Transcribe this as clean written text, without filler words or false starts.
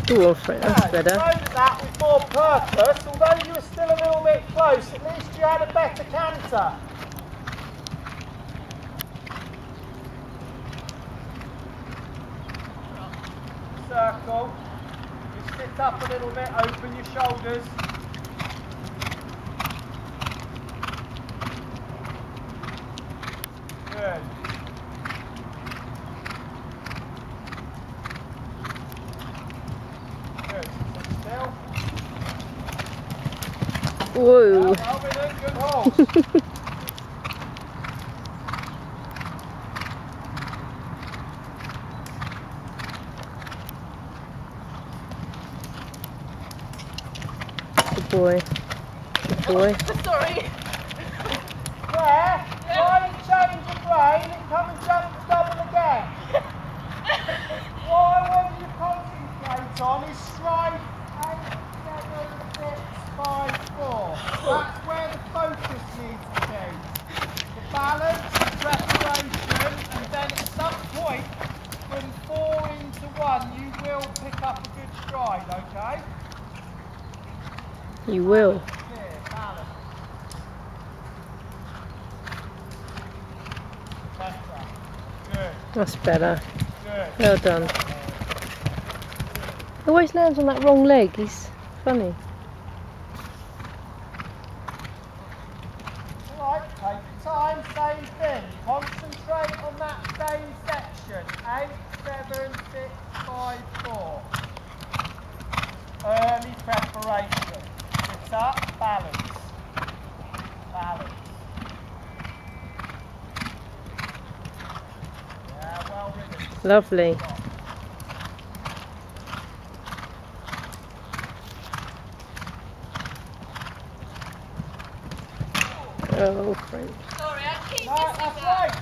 Go on, Fred, that's better. Loaded that with more purpose, although you were still a little bit close, at least you had a better canter. Circle. You sit up a little bit, open your shoulders. Good. Good. Sit still. Whoa. Well, we're doing good horse. Good boy. Good boy. Sorry. Claire, try and change your brain and come and jump the double again. What I want you to concentrate on is stride 8, 7, 6, 5, 4. That's where the focus needs to be. The balance, the preparation, and then at some point, from 4 into 1, you will pick up a good stride, okay? You will. Here, balance. Better. Good. That's better. Good. Well done. He always lands on that wrong leg. He's funny. Alright, take your time, same thing. Concentrate on that same section. 8, 7, 6, 5, 4. Early preparation. Sit up, balance. Balance. Yeah, well ridden. Lovely. Oh, French. Sorry, I keep No, missing that's that. right.